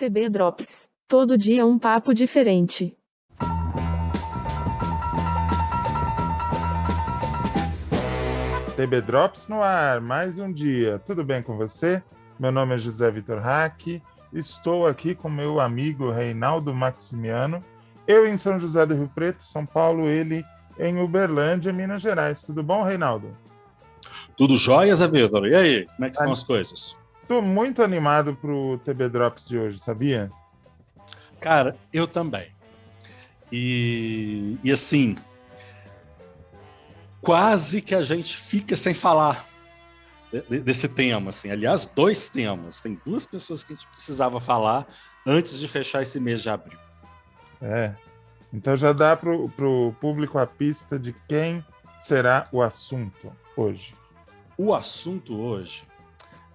TB Drops. Todo dia um papo diferente. TB Drops no ar, mais um dia. Tudo bem com você? Meu nome é José Vitor Hack. Estou aqui com meu amigo Reinaldo Maximiano. Eu em São José do Rio Preto, São Paulo, ele em Uberlândia, Minas Gerais. Tudo bom, Reinaldo? Tudo jóia, Zé Vitor? E aí, como é que estão as coisas? Estou muito animado para o TB Drops de hoje, sabia? Cara, eu também. E assim, quase que a gente fica sem falar desse tema. Assim. Aliás, dois temas. Tem duas pessoas que a gente precisava falar antes de fechar esse mês de abril. Então já dá para o público a pista de quem será o assunto hoje. O assunto hoje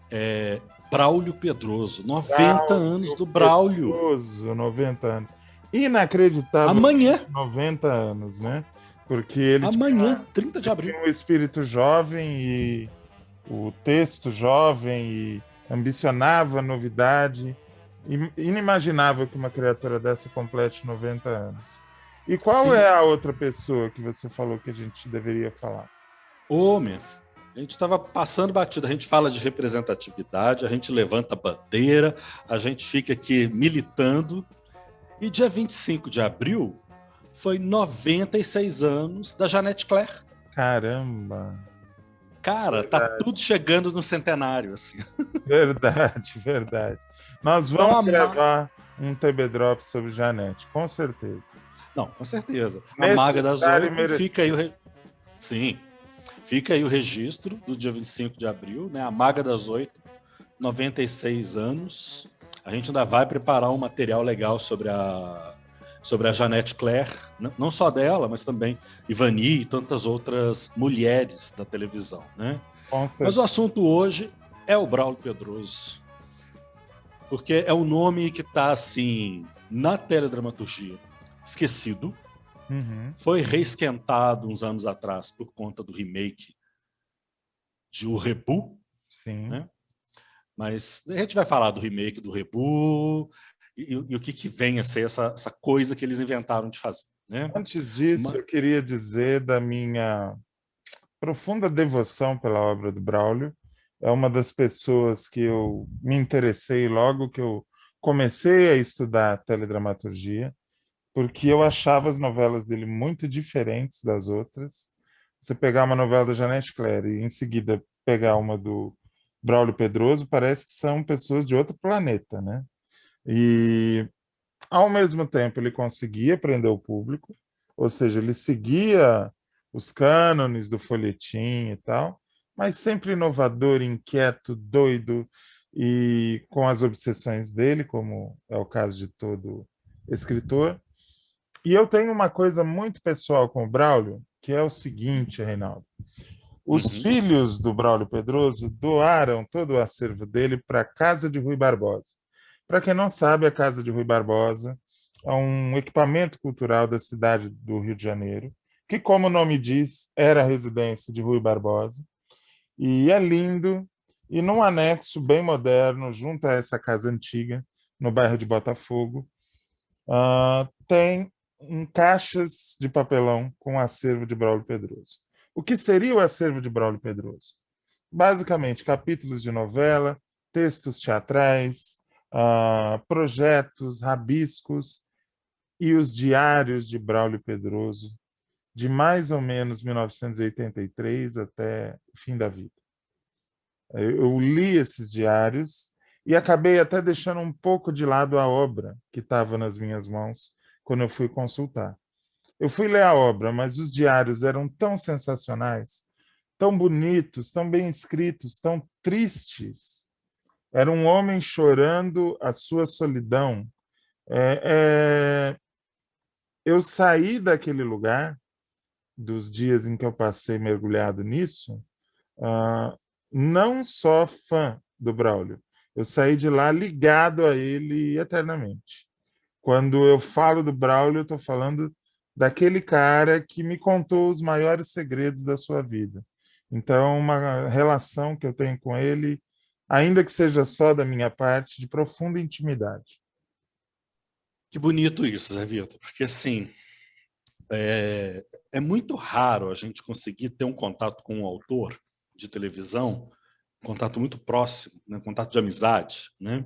é Braulio Pedroso. 90 anos do Braulio. Pedroso, 90 anos. Inacreditável. Amanhã. 90 anos, né? Porque ele amanhã, 30 de abril. tinha um espírito jovem e o texto jovem e ambicionava novidade. Inimaginável que uma criatura dessa complete 90 anos. E qual Sim. é a outra pessoa que você falou que a gente deveria falar? Meu, a gente estava passando batido, a gente fala de representatividade, a gente levanta a bandeira, a gente fica aqui militando. E dia 25 de abril foi 96 anos da Jeanette Claire. Caramba! Cara, verdade. Tá tudo chegando no centenário, assim. Verdade. Nós vamos gravar um TB Drop sobre Jeanette, com certeza. Não, com certeza. A Maga das Oito, fica aí Sim, fica aí o registro do dia 25 de abril, né? A Maga das Oito, 96 anos. A gente ainda vai preparar um material legal sobre a Jeanette Claire, não só dela, mas também Ivani e tantas outras mulheres da televisão, né? Mas o assunto hoje é o Braulio Pedroso, porque é um nome que está assim na teledramaturgia esquecido. Foi reesquentado uns anos atrás por conta do remake de O Rebu. Sim. Né? Mas a gente vai falar do remake do Rebu e o que vem a ser essa coisa que eles inventaram de fazer. Né? Antes disso, eu queria dizer da minha profunda devoção pela obra do Braulio. É uma das pessoas que eu me interessei logo que eu comecei a estudar teledramaturgia, porque eu achava as novelas dele muito diferentes das outras. Você pegar uma novela da Jeanette Claire e em seguida pegar uma do Braulio Pedroso, parece que são pessoas de outro planeta, né? E, ao mesmo tempo, ele conseguia prender o público, ou seja, ele seguia os cânones do folhetim e tal, mas sempre inovador, inquieto, doido e com as obsessões dele, como é o caso de todo escritor. E eu tenho uma coisa muito pessoal com o Braulio, que é o seguinte, Reinaldo. Os filhos do Braulio Pedroso doaram todo o acervo dele para a Casa de Rui Barbosa. Para quem não sabe, a Casa de Rui Barbosa é um equipamento cultural da cidade do Rio de Janeiro, que, como o nome diz, era a residência de Rui Barbosa. E é lindo, e num anexo bem moderno, junto a essa casa antiga, no bairro de Botafogo, tem caixas de papelão com o acervo de Braulio Pedroso. O que seria o acervo de Braulio Pedroso? Basicamente, capítulos de novela, textos teatrais, projetos, rabiscos e os diários de Braulio Pedroso, de mais ou menos 1983 até o fim da vida. Eu li esses diários e acabei até deixando um pouco de lado a obra que estava nas minhas mãos quando eu fui consultar. Eu fui ler a obra, mas os diários eram tão sensacionais, tão bonitos, tão bem escritos, tão tristes. Era um homem chorando a sua solidão. Eu saí daquele lugar, dos dias em que eu passei mergulhado nisso, não só fã do Braulio, eu saí de lá ligado a ele eternamente. Quando eu falo do Braulio, eu estou falando daquele cara que me contou os maiores segredos da sua vida. Então, uma relação que eu tenho com ele, ainda que seja só da minha parte, de profunda intimidade. Que bonito isso, Zé Vitor, porque assim, é muito raro a gente conseguir ter um contato com um autor de televisão, um contato muito próximo, né? Um contato de amizade, né?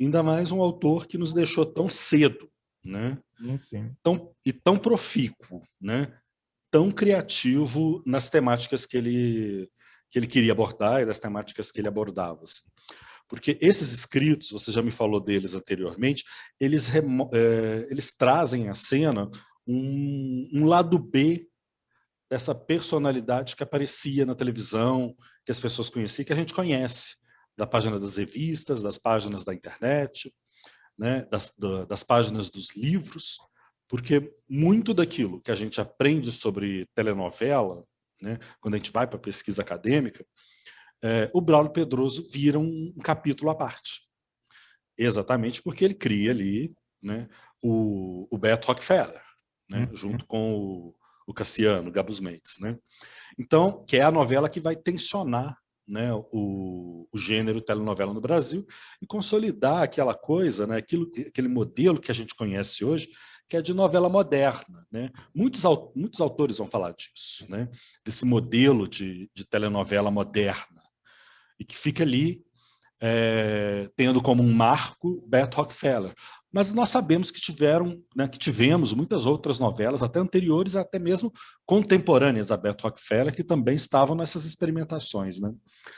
Ainda mais um autor que nos deixou tão cedo, né? Sim. Tão profícuo, né? Tão criativo nas temáticas que ele queria abordar e das temáticas que ele abordava. Assim. Porque esses escritos, você já me falou deles anteriormente, eles trazem à cena um lado B dessa personalidade que aparecia na televisão, que as pessoas conheciam, que a gente conhece, da página das revistas, das páginas da internet, né, das páginas dos livros, porque muito daquilo que a gente aprende sobre telenovela, né, quando a gente vai para a pesquisa acadêmica, o Braulio Pedroso vira um capítulo à parte. Exatamente porque ele cria ali, né, o Beto Rockefeller, né, junto com o Cassiano Gabus Mendes. Né? Então, que é a novela que vai tensionar, né, o gênero telenovela no Brasil e consolidar aquela coisa, né, aquele modelo que a gente conhece hoje, que é de novela moderna. Né? Muitos autores vão falar disso, né, desse modelo de telenovela moderna, e que fica ali tendo como um marco Beto Rockefeller. Mas nós sabemos que tivemos muitas outras novelas, até anteriores, até mesmo contemporâneas a Beto Rockefeller, que também estavam nessas experimentações. Né?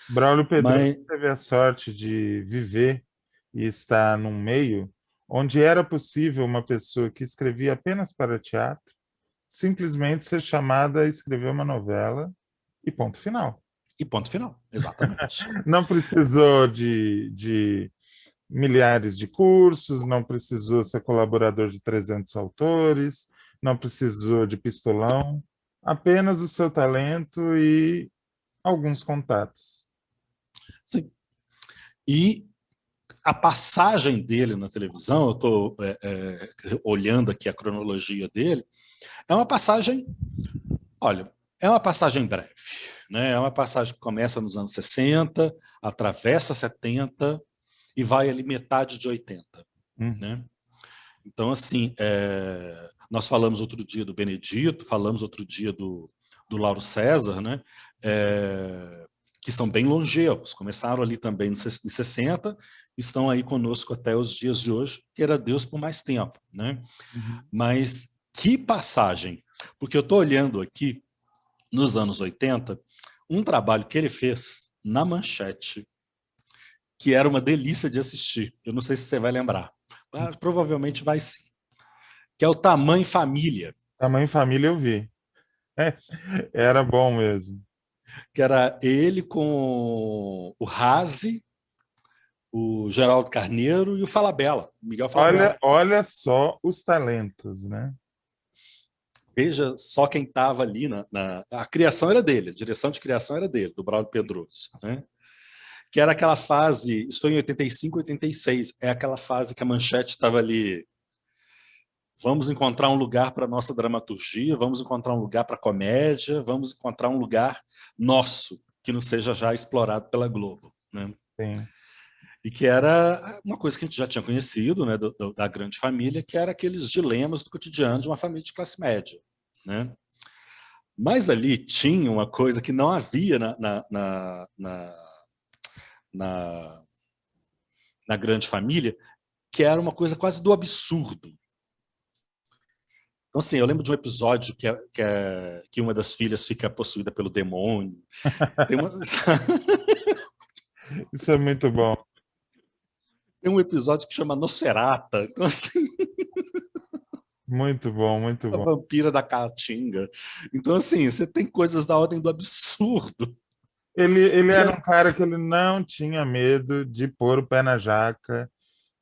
Braulio Pedroso teve a sorte de viver e estar num meio onde era possível uma pessoa que escrevia apenas para teatro simplesmente ser chamada a escrever uma novela e ponto final. E ponto final, exatamente. Não precisou de milhares de cursos, não precisou ser colaborador de 300 autores, não precisou de pistolão, apenas o seu talento e alguns contatos. Sim. E a passagem dele na televisão, eu estou olhando aqui a cronologia dele, é uma passagem, olha, é uma passagem breve. Né? É uma passagem que começa nos anos 60, atravessa 70 e vai ali metade de 80. Né? Então, assim, nós falamos outro dia do Benedito, falamos outro dia do Lauro César, né? Que são bem longevos, começaram ali também em 60, estão aí conosco até os dias de hoje, queira Deus por mais tempo. Né? Mas que passagem, porque eu estou olhando aqui, nos anos 80, um trabalho que ele fez na Manchete, que era uma delícia de assistir. Eu não sei se você vai lembrar, mas provavelmente vai sim. Que é o Tamanho Família. Tamanho Família eu vi. Era bom mesmo. Que era ele com o Razi, o Geraldo Carneiro e o Falabella, Miguel Falabella. Olha só os talentos, né? Veja só quem estava ali a criação era dele, a direção de criação era dele, do Braulio Pedroso, né? Que era aquela fase, isso foi em 85, 86, é aquela fase que a Manchete estava ali, vamos encontrar um lugar para a nossa dramaturgia, vamos encontrar um lugar para a comédia, vamos encontrar um lugar nosso, que não seja já explorado pela Globo. Né? Sim. E que era uma coisa que a gente já tinha conhecido, né, da grande família, que era aqueles dilemas do cotidiano de uma família de classe média. Né? Mas ali tinha uma coisa que não havia na grande família, que era uma coisa quase do absurdo. Então, assim, eu lembro de um episódio que uma das filhas fica possuída pelo demônio. Isso é muito bom. Tem um episódio que chama Nocerata. Então, assim... Muito bom, muito bom. A vampira da Caatinga. Então, assim, você tem coisas da ordem do absurdo. Ele era um cara que ele não tinha medo de pôr o pé na jaca.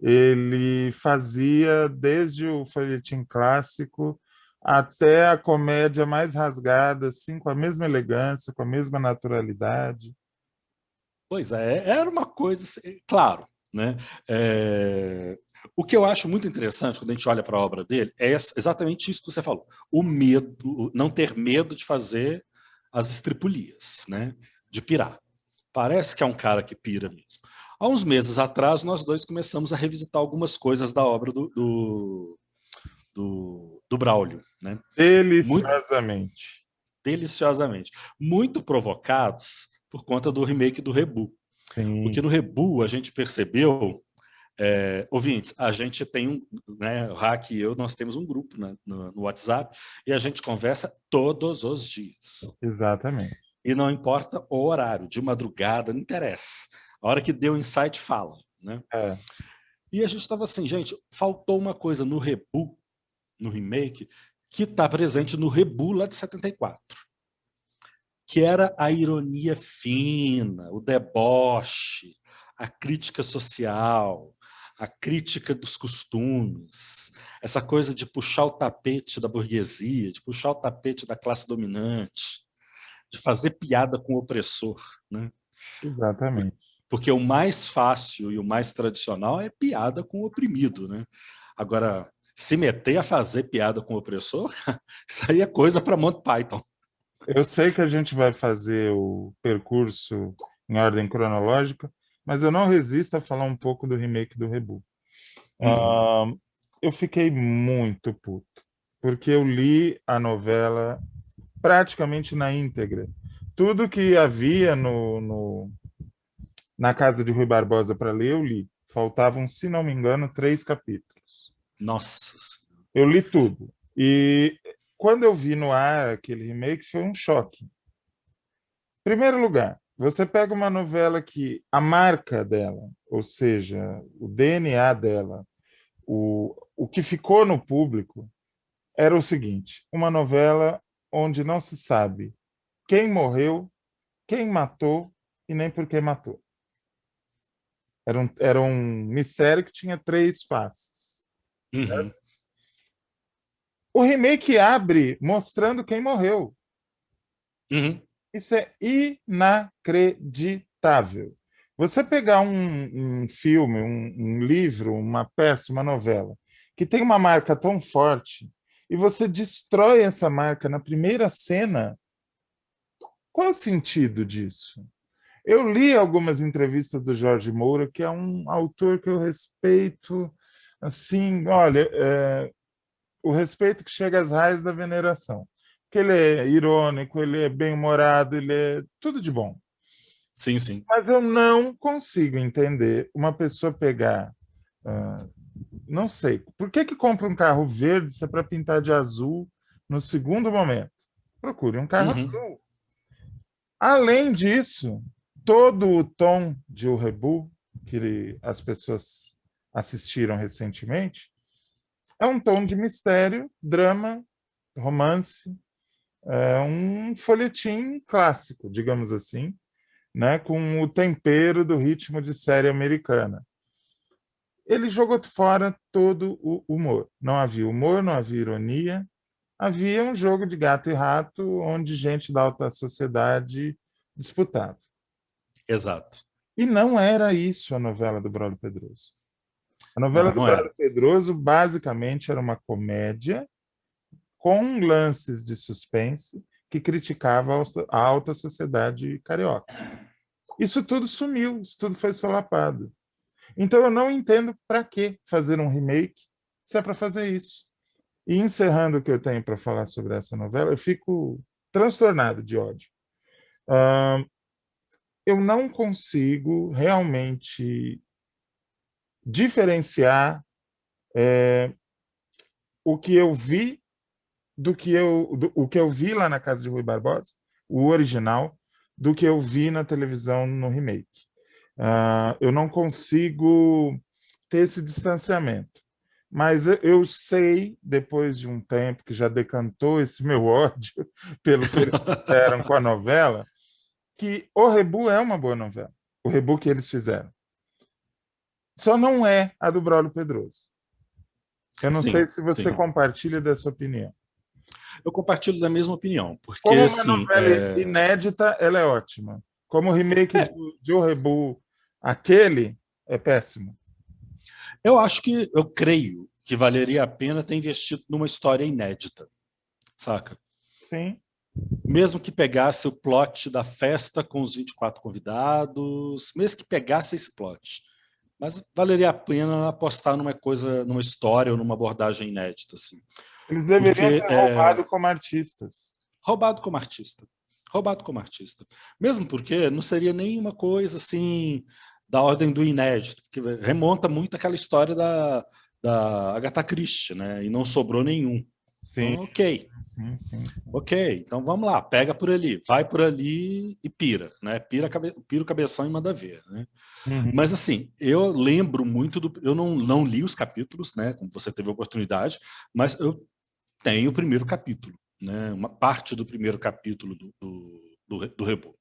Ele fazia desde o folhetim clássico até a comédia mais rasgada, assim, com a mesma elegância, com a mesma naturalidade. Pois é, era uma coisa, claro, né? O que eu acho muito interessante quando a gente olha para a obra dele é exatamente isso que você falou. O medo, não ter medo de fazer as estripulias, né? De pirar. Parece que é um cara que pira mesmo. Há uns meses atrás, nós dois começamos a revisitar algumas coisas da obra do Braulio, né? Deliciosamente. Deliciosamente. Muito provocados por conta do remake do Rebu. Sim. Porque no Rebu a gente percebeu, ouvintes, a gente tem né, o Hack e eu, nós temos um grupo, né, no WhatsApp e a gente conversa todos os dias. Exatamente. E não importa o horário, de madrugada, não interessa. A hora que deu insight, fala, né? E a gente estava assim, gente, faltou uma coisa no Rebu, no remake, que está presente no Rebu lá de 74, que era a ironia fina, o deboche, a crítica social, a crítica dos costumes, essa coisa de puxar o tapete da burguesia, de puxar o tapete da classe dominante, de fazer piada com o opressor, né? Exatamente. Porque o mais fácil e o mais tradicional é piada com o oprimido, né? Agora, se meter a fazer piada com o opressor, isso aí é coisa para Monty Python. Eu sei que a gente vai fazer o percurso em ordem cronológica, mas eu não resisto a falar um pouco do remake do Rebu. Eu fiquei muito puto, porque eu li a novela praticamente na íntegra. Tudo que havia na casa de Rui Barbosa para ler, eu li. Faltavam, se não me engano, 3 capítulos. Nossa. Eu li tudo. E quando eu vi no ar aquele remake, foi um choque. Em primeiro lugar, você pega uma novela que a marca dela, ou seja, o DNA dela, o que ficou no público, era o seguinte: uma novela onde não se sabe quem morreu, quem matou e nem por que matou. Era um mistério que tinha 3 faces. Uhum. O remake abre mostrando quem morreu. Uhum. Isso é inacreditável. Você pegar um filme, um livro, uma peça, uma novela, que tem uma marca tão forte, e você destrói essa marca na primeira cena, qual é o sentido disso? Eu li algumas entrevistas do Jorge Moura, que é um autor que eu respeito, assim, olha, o respeito que chega às raízes da veneração. Porque ele é irônico, ele é bem-humorado, ele é tudo de bom. Sim, sim. Mas eu não consigo entender uma pessoa pegar, não sei, por que compra um carro verde se é para pintar de azul no segundo momento? Procure um carro azul. Além disso, todo o tom de O Rebu, que as pessoas assistiram recentemente, é um tom de mistério, drama, romance, um folhetim clássico, digamos assim, né, com o tempero do ritmo de série americana. Ele jogou fora todo o humor. Não havia humor, não havia ironia, havia um jogo de gato e rato onde gente da alta sociedade disputava. Exato. E não era isso a novela do Braulio Pedroso. A novela do Braulio Pedroso basicamente era uma comédia com lances de suspense que criticava a alta sociedade carioca. Isso tudo sumiu, isso tudo foi solapado. Então eu não entendo para que fazer um remake se é para fazer isso. E encerrando o que eu tenho para falar sobre essa novela, eu fico transtornado de ódio. Eu não consigo realmente diferenciar o que eu vi o que eu vi lá na casa de Rui Barbosa, o original, do que eu vi na televisão no remake. Eu não consigo ter esse distanciamento. Mas eu sei, depois de um tempo que já decantou esse meu ódio pelo que eles fizeram com a novela, que o Rebu é uma boa novela. O Rebu que eles fizeram. Só não é a do Braulio Pedroso. Eu não sei se você compartilha dessa opinião. Eu compartilho da mesma opinião, porque como uma assim, novela inédita, ela é ótima. Como o remake de O Rebu, aquele é péssimo. Eu creio que valeria a pena ter investido numa história inédita, saca? Sim. Mesmo que pegasse o plot da festa com os 24 convidados, mesmo que pegasse esse plot. Mas valeria a pena apostar numa coisa, numa história ou numa abordagem inédita, assim. Eles deveriam ter roubado como artistas. Roubado como artista. Roubado como artista. Mesmo porque não seria nenhuma coisa assim da ordem do inédito, porque remonta muito àquela história da Agatha Christie, né? E não sobrou nenhum. Sim. Então, ok. Sim. Ok, então vamos lá, pega por ali, vai por ali e pira, né? Pira o cabeção e manda ver, né? Uhum. Mas assim, eu lembro muito eu não li os capítulos, né? Como você teve a oportunidade, mas eu tenho o primeiro capítulo, né? Uma parte do primeiro capítulo do Rebô.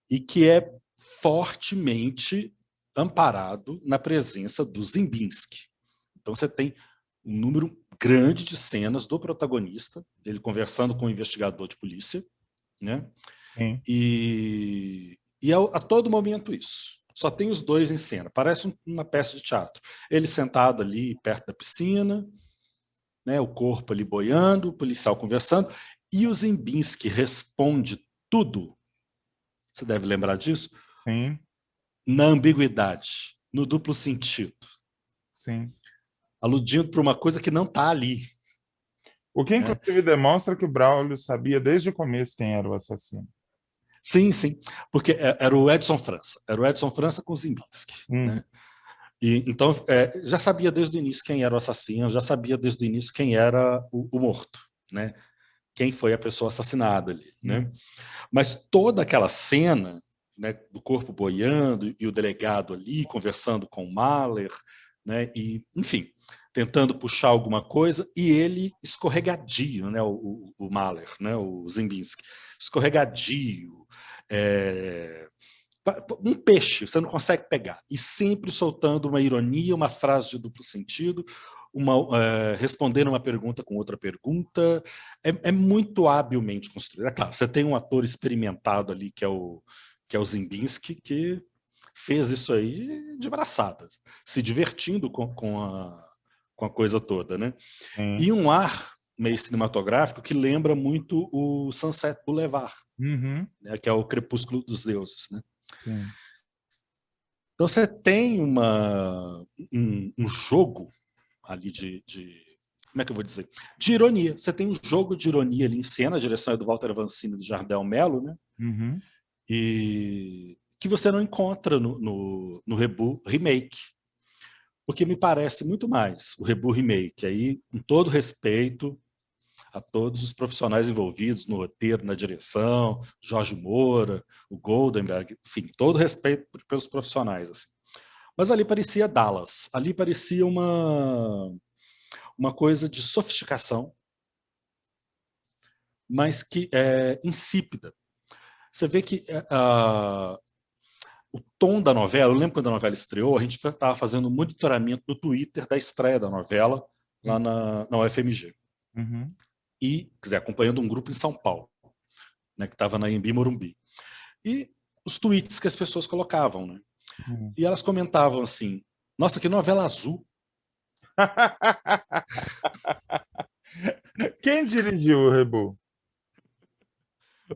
E que é fortemente amparado na presença do Zimbinski. Então você tem um número grande de cenas do protagonista, ele conversando com o investigador de polícia, né? Sim. E a todo momento isso. Só tem os dois em cena. Parece uma peça de teatro. Ele sentado ali perto da piscina, né? O corpo ali boiando, o policial conversando, e o Zimbinski responde tudo. Você deve lembrar disso? Sim. Na ambiguidade, no duplo sentido. Sim. Aludindo para uma coisa que não está ali. O que, inclusive, demonstra que o Braulio sabia desde o começo quem era o assassino. Sim, sim. Porque era o Edson França. Era o Edson França com Zimbinski. Né? E, então, já sabia desde o início quem era o assassino, já sabia desde o início quem era o morto. Né? Quem foi a pessoa assassinada ali. Né? Mas toda aquela cena, né, do corpo boiando e o delegado ali conversando com o Mahler, né, e, enfim, tentando puxar alguma coisa, e ele escorregadio, né, o Mahler, né, o Zimbinski, escorregadio, um peixe, você não consegue pegar, e sempre soltando uma ironia, uma frase de duplo sentido, respondendo uma pergunta com outra pergunta, é muito habilmente construído. É claro, você tem um ator experimentado ali, que é o Zimbinski, que fez isso aí de braçadas, se divertindo com a coisa toda, né? E um ar meio cinematográfico que lembra muito o Sunset Boulevard, né, que é o Crepúsculo dos Deuses, né? Sim. Então você tem um jogo ali como é que eu vou dizer? De ironia. Você tem um jogo de ironia ali em cena, a direção é do Walter Vancini e do Jardel Mello, né? E que você não encontra no Rebô Remake. Porque me parece muito mais o Rebô Remake. Aí, com todo respeito a todos os profissionais envolvidos no roteiro, na direção, Jorge Moura, o Goldenberg, enfim, todo respeito pelos profissionais. Assim. Mas ali parecia Dallas. Ali parecia uma coisa de sofisticação, mas que é insípida. Você vê que o tom da novela, eu lembro quando a novela estreou, a gente estava fazendo um monitoramento do Twitter da estreia da novela lá na UFMG. E, quer dizer, acompanhando um grupo em São Paulo, né, que estava na Embi Morumbi. E os tweets que as pessoas colocavam, né? E elas comentavam assim, nossa, que novela azul. Quem dirigiu o Rebô?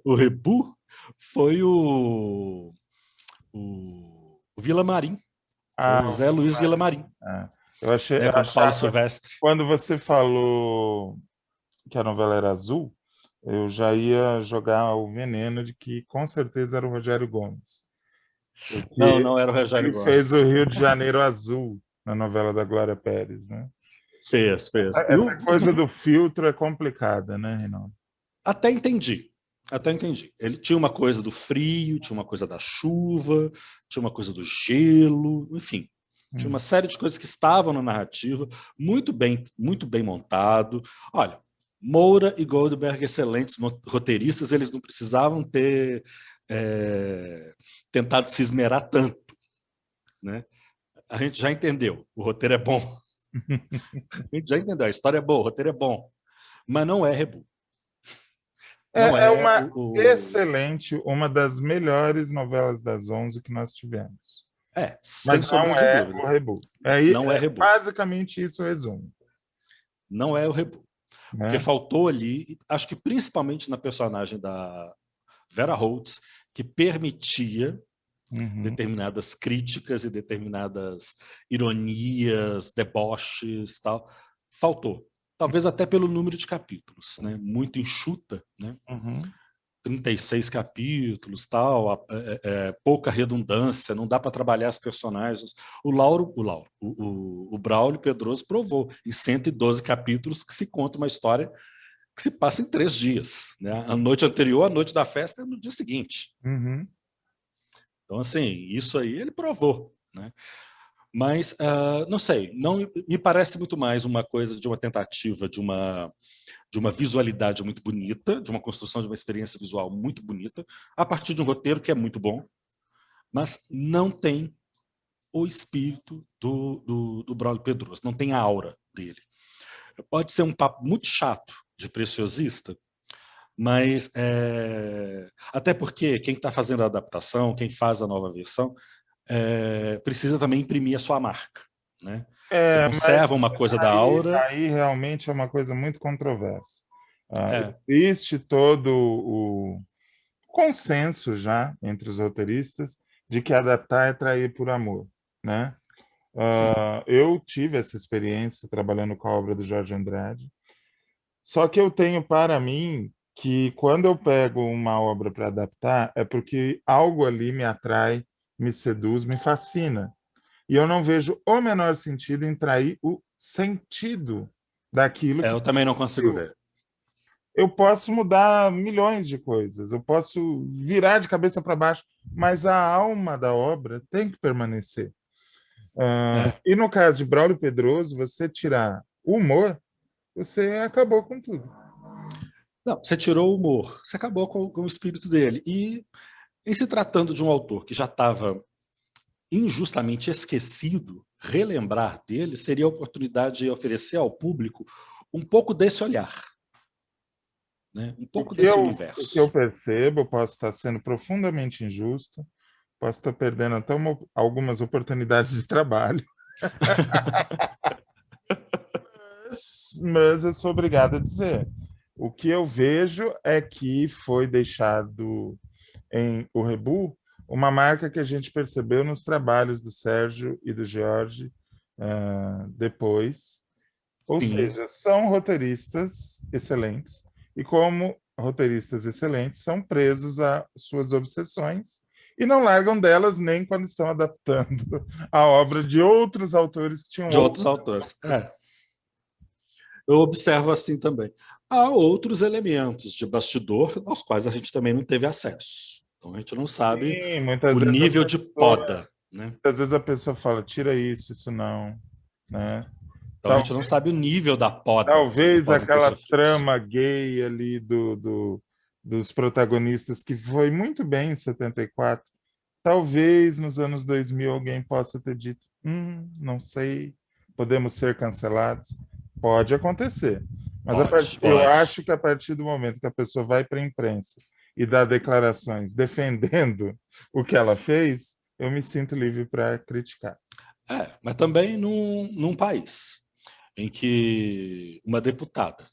O Rebô foi o Vila Marim. Foi o Zé Luiz Vila Marim. Eu achei, né, como Paulo Silvestre. Quando você falou que a novela era azul, eu já ia jogar o veneno de que com certeza era o Rogério Gomes. Não era o Rogério ele Gomes. Ele fez o Rio de Janeiro azul na novela da Glória Pérez, né? Fez. Essa coisa do filtro é complicada, né, Reinaldo? Até entendi. Ele tinha uma coisa do frio, tinha uma coisa da chuva, tinha uma coisa do gelo, enfim. Tinha uma série de coisas que estavam na narrativa, muito bem montado. Olha, Moura e Goldberg, excelentes roteiristas, eles não precisavam ter tentado se esmerar tanto. Né? A gente já entendeu, o roteiro é bom. A gente já entendeu, a história é boa, o roteiro é bom. Mas não é Rebô. É uma excelente, uma das melhores novelas das 11 que nós tivemos. Sem sombra de dúvida. O Rebô. Não é Rebô. Basicamente isso o resumo. Não é o Rebô. né? Porque faltou ali, acho que principalmente na personagem da Vera Holtz, que permitia determinadas críticas e determinadas ironias, deboches, tal. Faltou. Talvez até pelo número de capítulos, né? Muito enxuta, né? 36 capítulos, tal, pouca redundância, não dá para trabalhar as personagens. O Braulio Pedroso provou em 112 capítulos que se conta uma história que se passa em 3 dias, né? A noite anterior, a noite da festa, é no dia seguinte. Então, assim, isso aí ele provou, né? Mas, não sei, não me parece muito mais uma coisa de uma tentativa de uma visualidade muito bonita, de uma construção de uma experiência visual muito bonita, a partir de um roteiro que é muito bom, mas não tem o espírito do Braulio Pedroso, não tem a aura dele. Pode ser um papo muito chato de preciosista, mas até porque quem está fazendo a adaptação, quem faz a nova versão, precisa também imprimir a sua marca, né? Você Mas conserva uma coisa da aura. aí realmente é uma coisa muito controversa. Existe todo o consenso já entre os roteiristas de que adaptar é trair por amor, né? Eu tive essa experiência trabalhando com a obra do Jorge Andrade, só que eu tenho para mim que quando eu pego uma obra para adaptar é porque algo ali me atrai, me seduz, me fascina. E eu não vejo o menor sentido em trair o sentido daquilo que Eu também não consigo ver. eu posso mudar milhões de coisas, eu posso virar de cabeça para baixo, mas a alma da obra tem que permanecer. E no caso de Braulio Pedroso, você tirar o humor, você acabou com tudo. Não, você tirou o humor, você acabou com o espírito dele. E em se tratando de um autor que já estava injustamente esquecido, relembrar dele seria a oportunidade de oferecer ao público um pouco desse olhar, né? Um pouco desse universo. O que eu percebo, eu posso estar sendo profundamente injusto, posso estar perdendo até algumas oportunidades de trabalho. mas eu sou obrigado a dizer. O que eu vejo é que foi deixado em O Rebu uma marca que a gente percebeu nos trabalhos do Sérgio e do Jorge depois. Ou seja, são roteiristas excelentes e como roteiristas excelentes são presos a suas obsessões e não largam delas nem quando estão adaptando a obra de outros autores que tinham de outros autores. Eu observo assim também. Há outros elementos de bastidor aos quais a gente também não teve acesso. Então a gente não sabe o nível de poda, né? Muitas vezes a pessoa fala, tira isso não, né? Então a gente não sabe o nível da poda. Talvez aquela trama gay ali dos protagonistas que foi muito bem em 74. Talvez nos anos 2000 alguém possa ter dito, não sei, podemos ser cancelados. Pode acontecer. Mas eu acho que a partir do momento que a pessoa vai para a imprensa e dá declarações defendendo o que ela fez, eu me sinto livre para criticar. Mas também num país em que uma deputada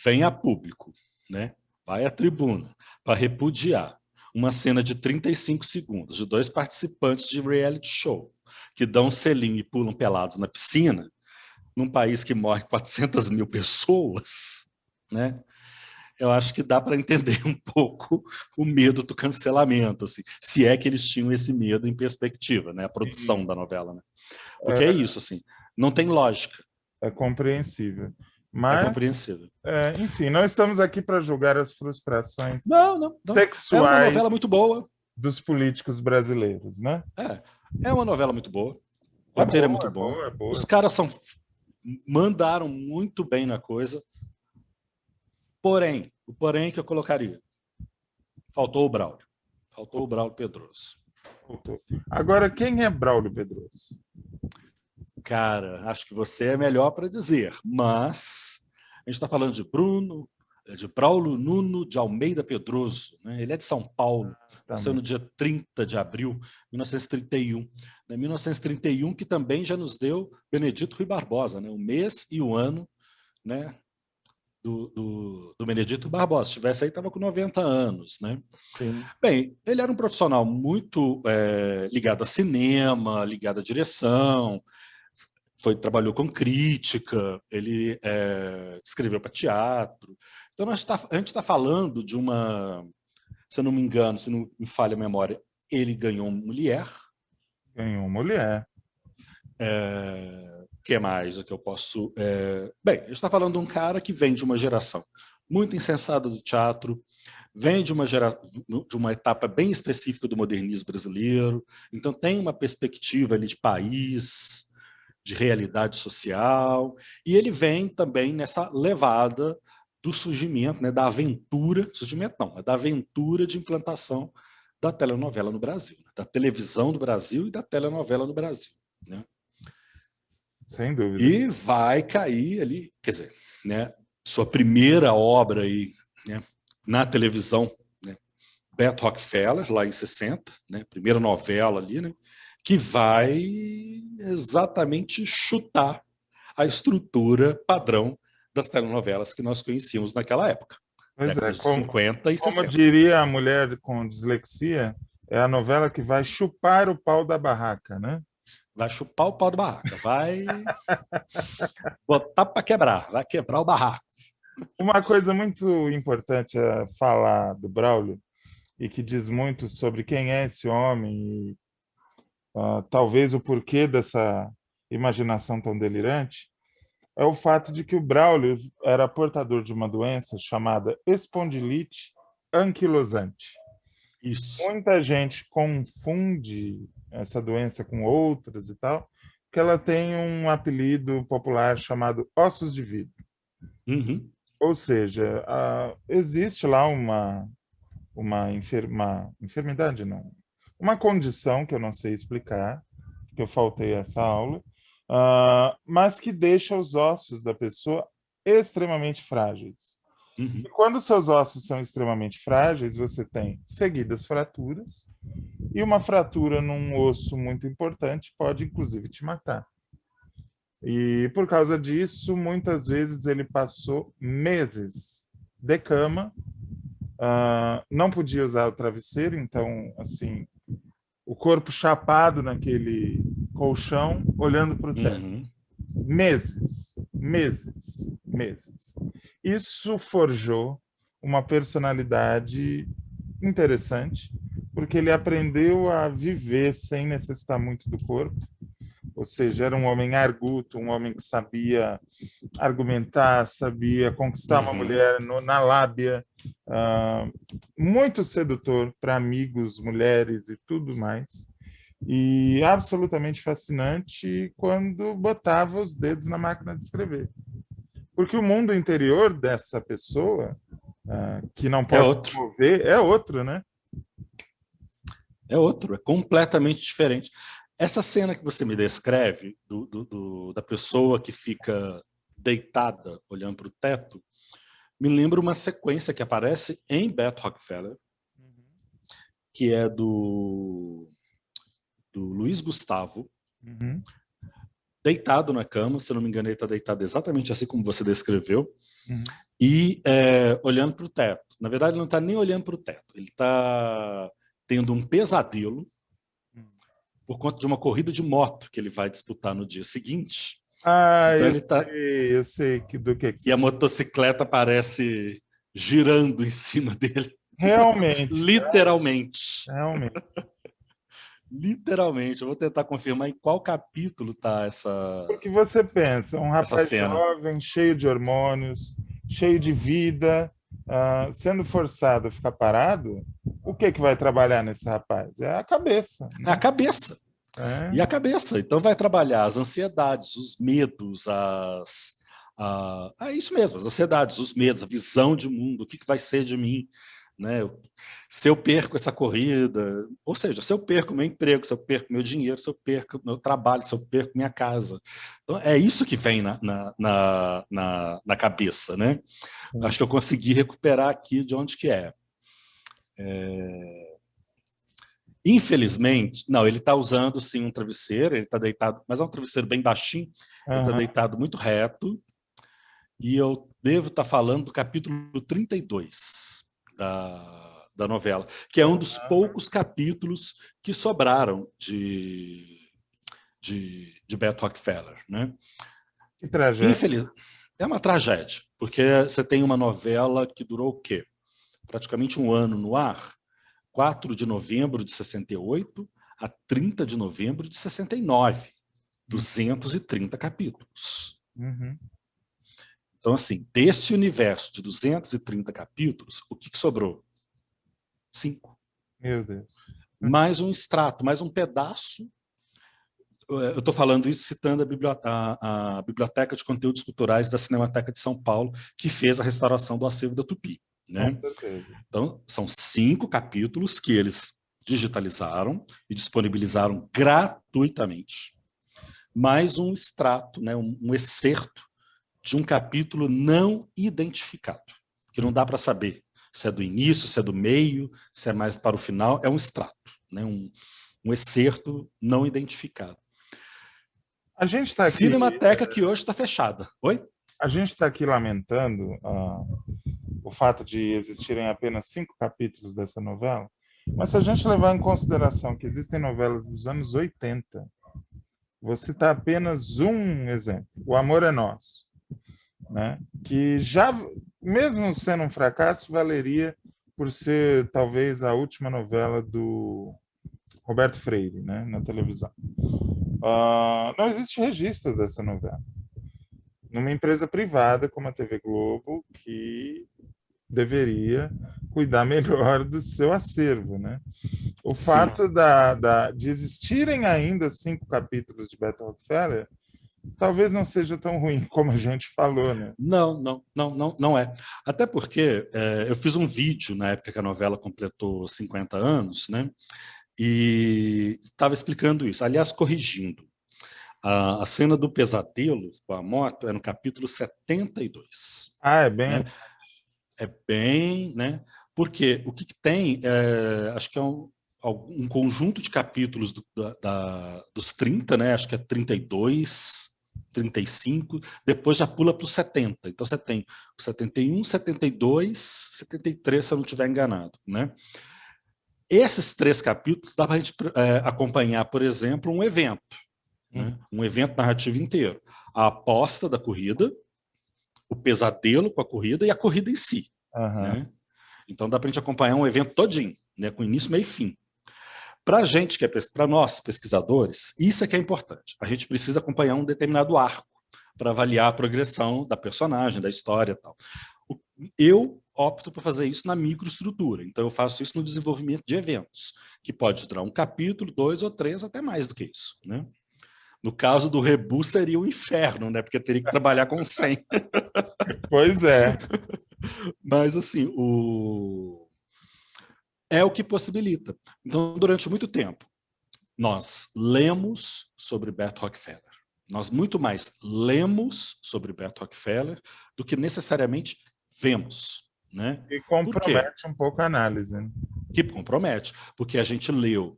vem a público, né, vai à tribuna para repudiar uma cena de 35 segundos de 2 participantes de reality show que dão um selinho e pulam pelados na piscina, num país que morre 400 mil pessoas, né? Eu acho que dá para entender um pouco o medo do cancelamento, assim, se é que eles tinham esse medo em perspectiva, né? A produção da novela, né? Porque é isso, assim, não tem lógica. É compreensível. Mas, compreensível. Enfim, não estamos aqui para julgar as frustrações sexuais é uma novela muito boa dos políticos brasileiros, né? É uma novela muito boa. O roteiro é muito bom. Boa. Os caras mandaram muito bem na coisa. Porém, o porém que eu colocaria, faltou o Braulio. Faltou o Braulio Pedroso. Agora, quem é Braulio Pedroso? Cara, acho que você é melhor para dizer, mas a gente está falando de Braulio Nuno de Almeida Pedroso, né? Ele é de São Paulo, nasceu no dia 30 de abril de 1931. 1931, que também já nos deu Benedito Rui Barbosa, né? O mês e o ano, né? do Benedito Barbosa. Se estivesse aí, estava com 90 anos, né? Sim. Bem, ele era um profissional muito ligado a cinema, ligado à direção, trabalhou com crítica, ele escreveu para teatro. Então, a gente está falando de uma, se eu não me engano, se não me falha a memória, ele ganhou mulher. Ganhou mulher. Que mais que eu posso... Bem, a gente está falando de um cara que vem de uma geração muito insensada do teatro, vem de uma etapa bem específica do modernismo brasileiro, então tem uma perspectiva ali de país, de realidade social, e ele vem também nessa levada do surgimento, né, da aventura, surgimento não, mas da aventura de implantação da telenovela no Brasil, da televisão do Brasil e da telenovela no Brasil, né? Sem dúvida. E vai cair ali, quer dizer, né, sua primeira obra aí, né, na televisão, né, Beto Rockefeller, lá em 60, né, primeira novela ali, né, que vai exatamente chutar a estrutura padrão das telenovelas que nós conhecíamos naquela época, décadas de 50 e 60. Como diria a mulher com dislexia, é a novela que vai chupar o pau da barraca, né? Vai chupar o pau da barraca, vai botar para quebrar, vai quebrar o barraco. Uma coisa muito importante a falar do Braulio, e que diz muito sobre quem é esse homem, e talvez o porquê dessa imaginação tão delirante, é o fato de que o Braulio era portador de uma doença chamada espondilite anquilosante. Isso. Muita gente confunde essa doença com outras e tal, porque ela tem um apelido popular chamado ossos de vidro. Uhum. Ou seja, existe lá uma enfermidade, não, uma condição que eu não sei explicar, que eu faltei essa aula, mas que deixa os ossos da pessoa extremamente frágeis. Uhum. E quando seus ossos são extremamente frágeis, você tem seguidas fraturas, e uma fratura num osso muito importante pode, inclusive, te matar. E, por causa disso, muitas vezes ele passou meses de cama, não podia usar o travesseiro, então, assim, o corpo chapado naquele colchão, olhando para o teto. Uhum. Meses, meses, meses. Isso forjou uma personalidade interessante, porque ele aprendeu a viver sem necessitar muito do corpo, ou seja, era um homem arguto, um homem que sabia argumentar, sabia conquistar uma mulher na lábia, muito sedutor para amigos, mulheres e tudo mais. E absolutamente fascinante quando botava os dedos na máquina de escrever. Porque o mundo interior dessa pessoa, que não pode se mover, é outro, né? É outro, é completamente diferente. Essa cena que você me descreve, da pessoa que fica deitada, olhando para o teto, me lembra uma sequência que aparece em Beto Rockefeller, que é do Luiz Gustavo, deitado na cama, se eu não me engano, ele está deitado exatamente assim como você descreveu, e olhando para o teto. Na verdade, ele não está nem olhando para o teto, ele está tendo um pesadelo por conta de uma corrida de moto que ele vai disputar no dia seguinte. Então, eu sei do que e a motocicleta aparece girando em cima dele. Realmente. Literalmente. Realmente. Literalmente. Eu vou tentar confirmar em qual capítulo está essa. Porque você pensa, um rapaz jovem, cheio de hormônios, cheio de vida, sendo forçado a ficar parado, o que vai trabalhar nesse rapaz? É a cabeça. Né? É a cabeça. E a cabeça. Então vai trabalhar as ansiedades, os medos, isso mesmo, as ansiedades, os medos, a visão de mundo, o que vai ser de mim, né? Se eu perco essa corrida, ou seja, se eu perco meu emprego, se eu perco meu dinheiro, se eu perco meu trabalho, se eu perco minha casa. Então, é isso que vem na cabeça, né? Acho que eu consegui recuperar aqui de onde que é. Infelizmente, não, ele está usando sim um travesseiro, ele está deitado, mas é um travesseiro bem baixinho, ele está deitado muito reto, e eu devo estar falando do capítulo 32 da novela, que é um dos poucos capítulos que sobraram de Beto Rockefeller, né? Que tragédia. É uma tragédia, porque você tem uma novela que durou o quê? Praticamente um ano no ar, 4 de novembro de 68 a 30 de novembro de 69, 230 capítulos. Uhum. Então, assim, desse universo de 230 capítulos, o que sobrou? 5. Meu Deus. Mais um extrato, mais um pedaço. Eu estou falando isso citando a Biblioteca de Conteúdos Culturais da Cinemateca de São Paulo, que fez a restauração do acervo da Tupi. Né? Com certeza. Então, são 5 capítulos que eles digitalizaram e disponibilizaram gratuitamente. Mais um extrato, né, um excerto de um capítulo não identificado, que não dá para saber se é do início, se é do meio, se é mais para o final. É um extrato, né, um excerto não identificado. A gente está aqui. Cinemateca que hoje está fechada. Oi? A gente está aqui lamentando o fato de existirem apenas 5 capítulos dessa novela, mas se a gente levar em consideração que existem novelas dos anos 80, vou citar apenas um exemplo: O Amor é Nosso, né? Que já, mesmo sendo um fracasso, valeria por ser talvez a última novela do Roberto Freire, né, na televisão. Não existe registro dessa novela numa empresa privada como a TV Globo, que deveria cuidar melhor do seu acervo, né? O fato de existirem ainda 5 capítulos de Beto Rockefeller talvez não seja tão ruim como a gente falou, né? Não é. Até porque eu fiz um vídeo na época que a novela completou 50 anos, né? E estava explicando isso. Aliás, corrigindo. A cena do pesadelo com a moto é no capítulo 72. É bem... Né? É bem... Né? Porque o que tem, acho que é um conjunto de capítulos dos 30, né? Acho que é 32, 35, depois já pula para o 70. Então você tem o 71, 72, 73, se eu não estiver enganado. Né? Esses 3 capítulos dá para a gente acompanhar, por exemplo, um evento. Né? Um evento narrativo inteiro. A aposta da corrida, o pesadelo com a corrida e a corrida em si. Né? Então dá para a gente acompanhar um evento todinho, né? Com início, meio e fim. Para a gente, para nós pesquisadores, isso é que é importante. A gente precisa acompanhar um determinado arco para avaliar a progressão da personagem, da história e tal. Eu opto por fazer isso na microestrutura. Então eu faço isso no desenvolvimento de eventos, que pode durar um capítulo, 2 ou 3, até mais do que isso. Né? No caso do Rebu, seria o inferno, né? Porque teria que trabalhar com 100. Pois é. Mas, assim, é o que possibilita. Então, durante muito tempo, nós lemos sobre Beto Rockefeller. Nós muito mais lemos sobre Beto Rockefeller do que necessariamente vemos. Né? E compromete um pouco a análise. Né? Que compromete, porque a gente leu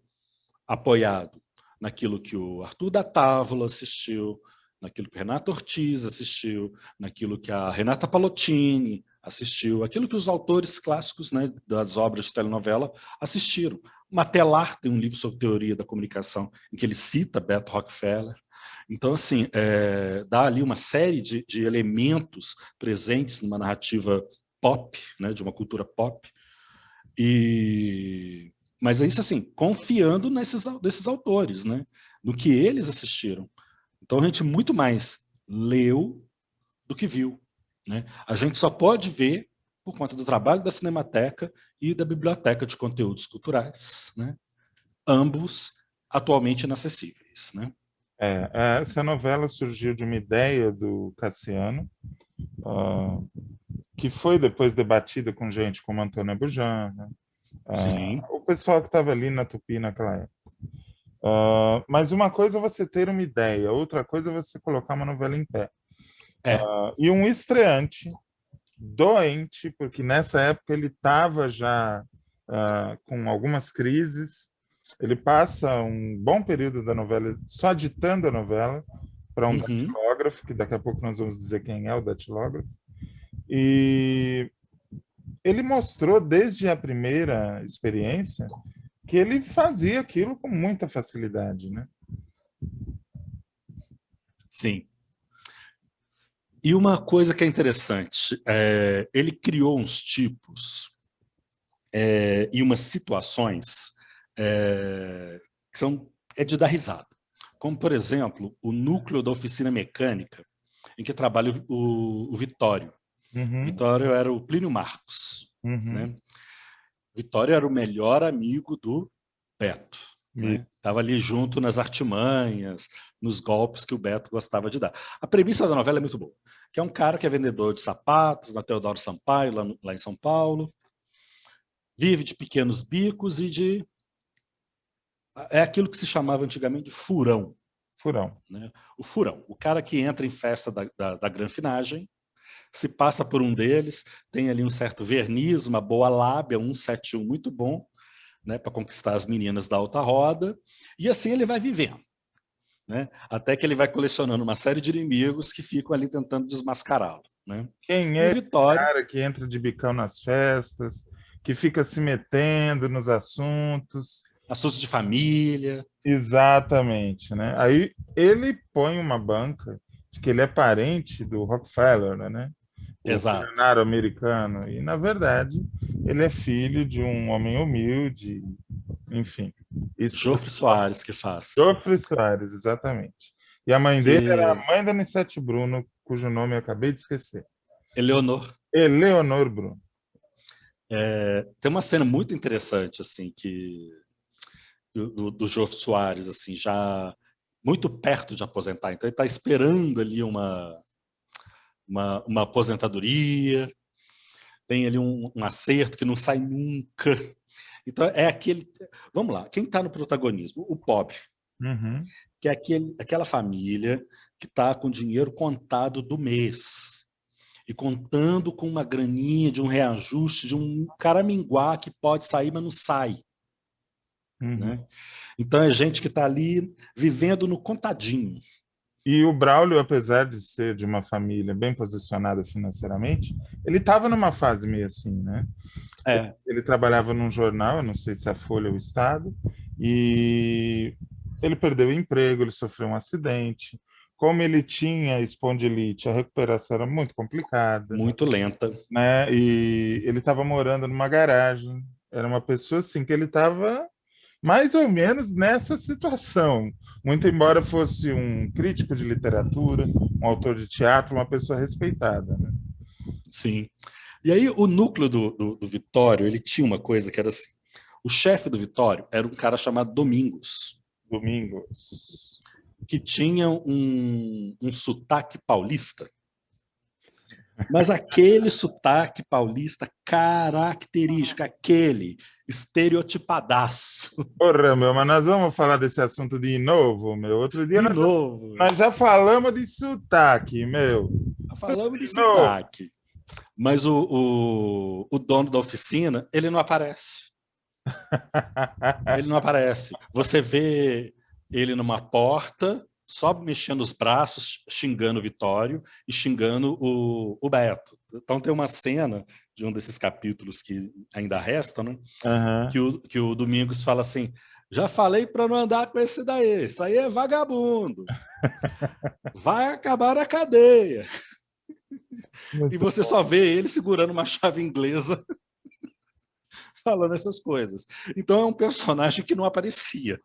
apoiado naquilo que o Arthur da Távola assistiu, naquilo que o Renato Ortiz assistiu, naquilo que a Renata Palottini assistiu, aquilo que os autores clássicos, né, das obras de telenovela assistiram. Matelar tem um livro sobre teoria da comunicação em que ele cita Beto Rockefeller. Então, assim, dá ali uma série de elementos presentes numa narrativa pop, né, de uma cultura pop. Mas é isso, assim, confiando nesses autores, né? No que eles assistiram. Então a gente muito mais leu do que viu. Né? A gente só pode ver por conta do trabalho da Cinemateca e da Biblioteca de Conteúdos Culturais. Né? Ambos atualmente inacessíveis. Né? Essa novela surgiu de uma ideia do Cassiano, que foi depois debatida com gente como Antônia Bujan, né? O pessoal que estava ali na Tupi naquela época. Mas uma coisa é você ter uma ideia, outra coisa é você colocar uma novela em pé. E um estreante doente, porque nessa época ele estava já com algumas crises, ele passa um bom período da novela só ditando a novela, para um datilógrafo, que daqui a pouco nós vamos dizer quem é o datilógrafo. E ele mostrou desde a primeira experiência que ele fazia aquilo com muita facilidade, né? Sim. E uma coisa que é interessante, ele criou uns tipos e umas situações que são de dar risada. Como, por exemplo, o núcleo da oficina mecânica, em que trabalha o Vitório. Vitório era o Plínio Marcos. Né? Vitório era o melhor amigo do Beto. Né? Estava ali junto nas artimanhas, nos golpes que o Beto gostava de dar. A premissa da novela é muito boa, que é um cara que é vendedor de sapatos na Teodoro Sampaio, lá em São Paulo, vive de pequenos bicos e é aquilo que se chamava antigamente de furão. Furão. Né? O furão, o cara que entra em festa da granfinagem, se passa por um deles, tem ali um certo verniz, uma boa lábia, um 171 muito bom, né, para conquistar as meninas da alta roda, e assim ele vai vivendo. Né? Até que ele vai colecionando uma série de inimigos que ficam ali tentando desmascará-lo. Né? Quem é esse cara que entra de bicão nas festas, que fica se metendo nos assuntos de família. Exatamente, né? Aí ele põe uma banca de que ele é parente do Rockefeller, né? O bilionário americano. E, na verdade, ele é filho de um homem humilde, enfim. Jofre Soares que faz. Jofre Soares, exatamente. E a mãe dele era a mãe da Anissete Bruno, cujo nome eu acabei de esquecer. Eleonor. Eleonor Bruno. Tem uma cena muito interessante, assim, do Jofre Soares, assim, já muito perto de aposentar. Então ele está esperando ali uma aposentadoria, tem ali um acerto que não sai nunca. Então é aquele... Vamos lá, quem está no protagonismo? O pobre, que é aquela família que está com dinheiro contado do mês e contando com uma graninha de um reajuste, de um caraminguá que pode sair, mas não sai. Né? Então é gente que está ali vivendo no contadinho. E o Braulio, apesar de ser de uma família bem posicionada financeiramente, ele estava numa fase meio assim, né? Ele trabalhava num jornal, eu não sei se é a Folha ou o Estado, e ele perdeu o emprego, ele sofreu um acidente. Como ele tinha espondilite, a recuperação era muito complicada. Muito lenta. Né? E ele estava morando numa garagem. Era uma pessoa assim que ele estava mais ou menos nessa situação. Muito embora fosse um crítico de literatura, um autor de teatro, uma pessoa respeitada. Né? Sim. E aí o núcleo do Vitório, ele tinha uma coisa que era assim, o chefe do Vitório era um cara chamado Domingos. Que tinha um sotaque paulista. Mas aquele sotaque paulista característico, aquele estereotipadaço. Porra, meu, mas nós vamos falar desse assunto de novo, meu. Outro dia nós já falamos de sotaque, meu. Falamos de sotaque. Mas o dono da oficina, ele não aparece. Ele não aparece. Você vê ele numa porta, só mexendo os braços, xingando o Vitório e xingando o Beto. Então tem uma cena de um desses capítulos que ainda restam, né? Que o Domingos fala assim, já falei para não andar com esse daí, isso aí é vagabundo. Vai acabar na cadeia. E você só vê ele segurando uma chave inglesa falando essas coisas. Então é um personagem que não aparecia.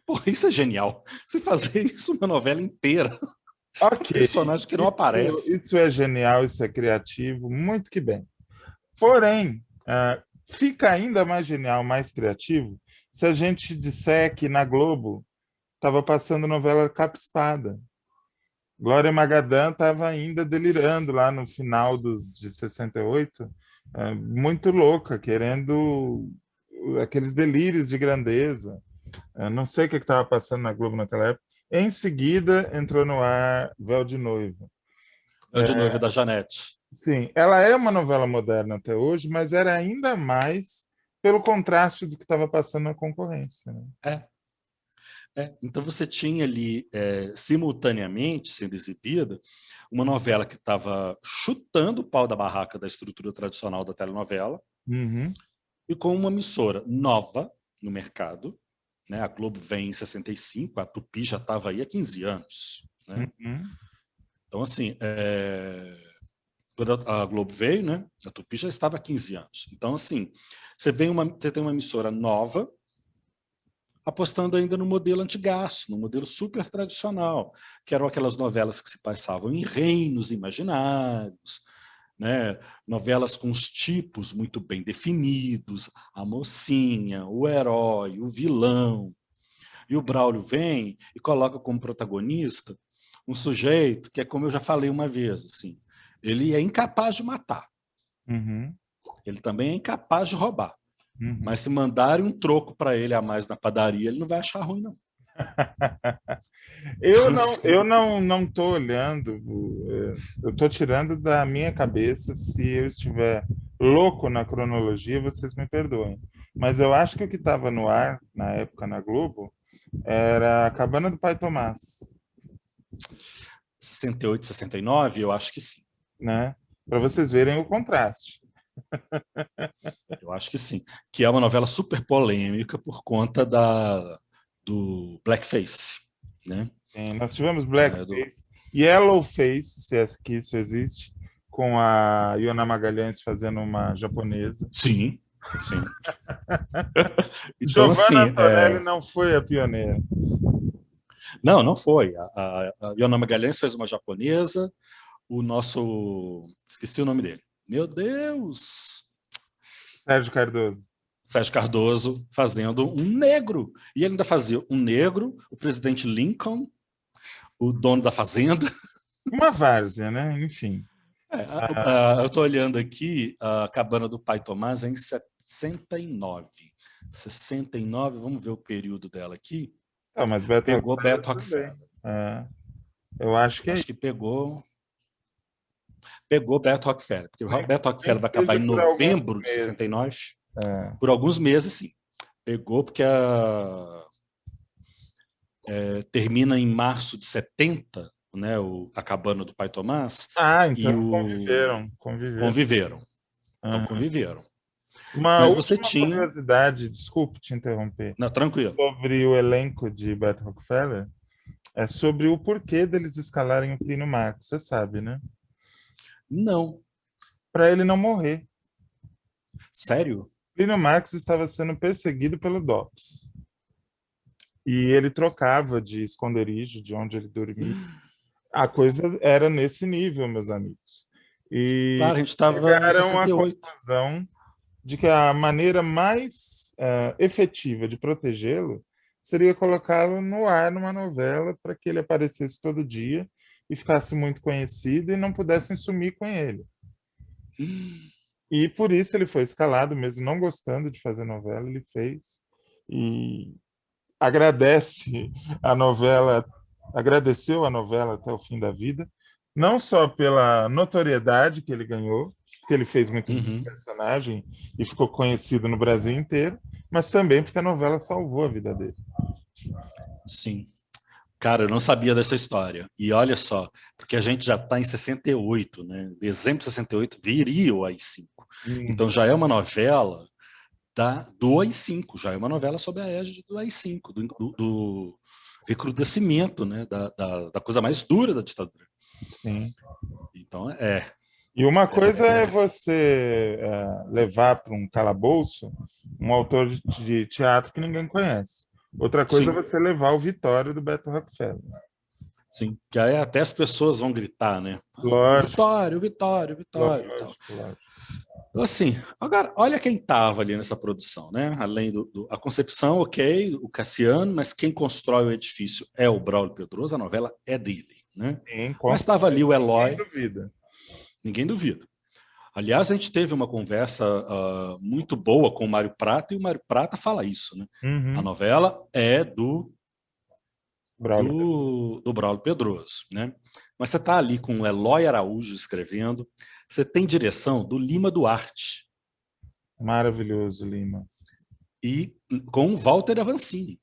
Pô, isso é genial. Você fazer isso uma novela inteira. Um personagem que não aparece. Isso é genial, isso é criativo, muito que bem. Porém, fica ainda mais genial, mais criativo, se a gente disser que na Globo estava passando novela Capa-Espada. Glória Magadã estava ainda delirando lá no final de 68, muito louca, querendo aqueles delírios de grandeza. Não sei o que estava passando na Globo naquela época. Em seguida, entrou no ar Véu de Noiva. Véu de Noiva da Janete. Sim, ela é uma novela moderna até hoje, mas era ainda mais pelo contraste do que estava passando na concorrência. Né? Então você tinha ali, simultaneamente, sendo exibida, uma novela que estava chutando o pau da barraca da estrutura tradicional da telenovela, e com uma emissora nova no mercado, né? A Globo vem em 65, a Tupi já estava aí há 15 anos. Né? Então, assim, quando a Globo veio, né? A Tupi já estava há 15 anos. Então, assim, você tem uma emissora nova, apostando ainda no modelo antigaço, no modelo super tradicional, que eram aquelas novelas que se passavam em reinos imaginários, né? Novelas com os tipos muito bem definidos, a mocinha, o herói, o vilão. E o Braulio vem e coloca como protagonista um sujeito que é, como eu já falei uma vez, assim, ele é incapaz de matar. Ele também é incapaz de roubar. Mas se mandarem um troco para ele a mais na padaria, ele não vai achar ruim, não. Eu não estou olhando, eu estou tirando da minha cabeça. Se eu estiver louco na cronologia, vocês me perdoem. Mas eu acho que o que estava no ar, na época, na Globo, era a Cabana do Pai Tomás. 68, 69, eu acho que sim. Né? Para vocês verem o contraste. Eu acho que sim. Que é uma novela super polêmica por conta do blackface. Né? Sim, nós tivemos blackface, yellowface, se é que isso existe, com a Iona Magalhães fazendo uma japonesa. Sim, sim. Então, Giovanna Antonelli não foi a pioneira. Não foi. A Iona Magalhães fez uma japonesa, o nosso... Esqueci o nome dele. Meu Deus! Sérgio Cardoso fazendo um negro. E ele ainda fazia um negro, o presidente Lincoln, o dono da fazenda. Uma várzea, né? Enfim. Eu estou olhando aqui, a Cabana do Pai Tomás é em 69. 69, vamos ver o período dela aqui. Mas pegou Beto Rockefeller. Eu acho que pegou Beto Rockefeller, porque o Beto Rockefeller vai acabar em novembro de 69. Por alguns meses, sim. Pegou porque termina em março de 70, né, a Cabana do Pai Tomás. Então conviveram. Então conviveram. Mas você tinha curiosidade, desculpe te interromper. Não, tranquilo. Sobre o elenco de Beto Rockefeller, é sobre o porquê deles escalarem o Plínio Marcos, você sabe, né? Não. Para ele não morrer. Sério? Plínio Marcos estava sendo perseguido pelo DOPS. E ele trocava de esconderijo, de onde ele dormia. A coisa era nesse nível, meus amigos. E claro, a gente estava em 68. A conclusão de que a maneira mais efetiva de protegê-lo seria colocá-lo no ar numa novela para que ele aparecesse todo dia e ficasse muito conhecido e não pudessem sumir com ele. E por isso ele foi escalado, mesmo não gostando de fazer novela, ele fez. E agradeceu a novela até o fim da vida, não só pela notoriedade que ele ganhou, porque ele fez muito personagem e ficou conhecido no Brasil inteiro, mas também porque a novela salvou a vida dele. Sim. Cara, eu não sabia dessa história. E olha só, porque a gente já está em 68, né? Dezembro de 68 viria o AI-5. Então já é uma novela do AI-5, já é uma novela sobre a égide do AI-5, do recrudescimento, né? Da coisa mais dura da ditadura. Sim. Então, E uma coisa é você levar para um calabouço um autor de teatro que ninguém conhece. Outra coisa é você levar o Vitória do Beto Rockefeller. Sim, que aí até as pessoas vão gritar, né? Lógico. Vitória. Lógico. Então, assim, agora, olha quem estava ali nessa produção, né? Além a concepção, ok, o Cassiano, mas quem constrói o edifício é o Braulio Pedroso, a novela é dele, né? Sim, mas estava ali o Eloy. Ninguém duvida. Aliás, a gente teve uma conversa muito boa com o Mário Prata, e o Mário Prata fala isso, né? A novela é do Braulio Pedroso, né? Mas você está ali com o Eloy Araújo escrevendo, você tem direção do Lima Duarte. Maravilhoso, Lima. E com o Walter Avancini.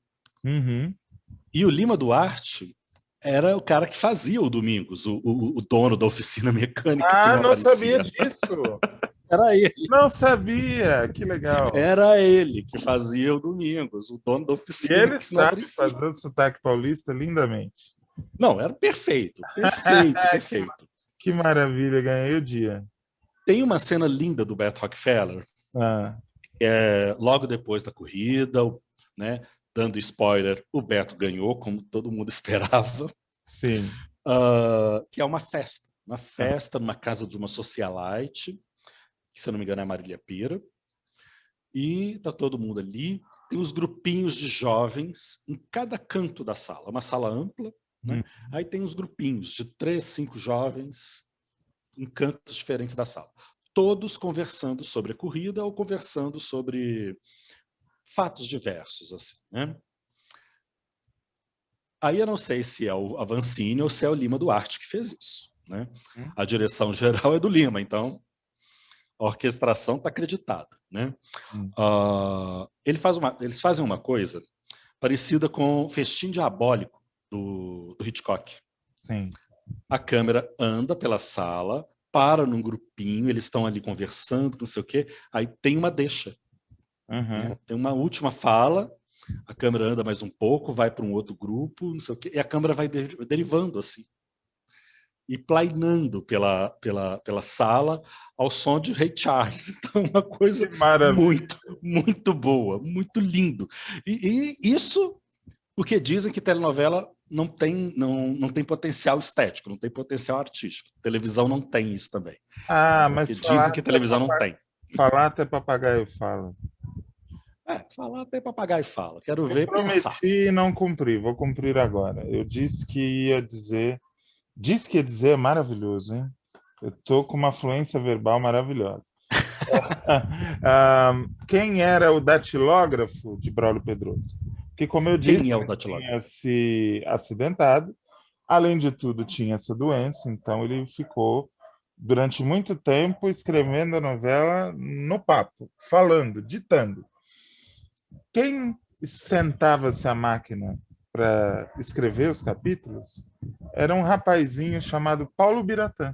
E o Lima Duarte era o cara que fazia o Domingos, o dono da oficina mecânica. Ah, que não aparecia. sabia disso. Era ele. Não sabia, que legal. Era ele que fazia o Domingos, o dono da E oficina. ele que não sabe aparecia. fazer o sotaque paulista lindamente. Não, era perfeito, perfeito, perfeito. Que maravilha, ganhei o dia. Tem uma cena linda do Beto Rockefeller, logo depois da corrida, né, dando spoiler, o Beto ganhou, como todo mundo esperava. Sim. Que é uma festa numa casa de uma socialite, que, se eu não me engano, é a Marília Pêra. E tá todo mundo ali. Tem os grupinhos de jovens em cada canto da sala. Uma sala ampla, né? Aí tem os grupinhos de 3, 5 jovens em cantos diferentes da sala. Todos conversando sobre a corrida ou conversando sobre fatos diversos, assim, né? Aí eu não sei se é o Avancini ou se é o Lima Duarte que fez isso, né? A direção geral é do Lima, então a orquestração está acreditada, né? Eles fazem uma coisa parecida com o Festim Diabólico do Hitchcock. Sim. A câmera anda pela sala, para num grupinho, eles estão ali conversando, não sei o quê, aí tem uma deixa. Né? Tem uma última fala, a câmera anda mais um pouco, vai para um outro grupo, não sei o quê, e a câmera vai derivando assim. E plainando pela sala ao som de Ray Charles. Então, uma coisa muito, muito boa, muito lindo. E isso porque dizem que telenovela não tem potencial estético, não tem potencial artístico. Televisão não tem isso também. Mas dizem que televisão não tem. Falar até papagaio fala. Falar até papagaio fala. Quero ver prometi pensar. E não cumpri, vou cumprir agora. Eu disse que ia dizer... Disse que ia dizer é maravilhoso, hein? Eu tô com uma fluência verbal maravilhosa. Quem era o datilógrafo de Braulio Pedroso? Porque, como eu disse, ele tinha se acidentado. Além de tudo, tinha essa doença, então ele ficou durante muito tempo escrevendo a novela no papo, falando, ditando. Quem sentava-se à máquina para escrever os capítulos era um rapazinho chamado Paulo Biratã.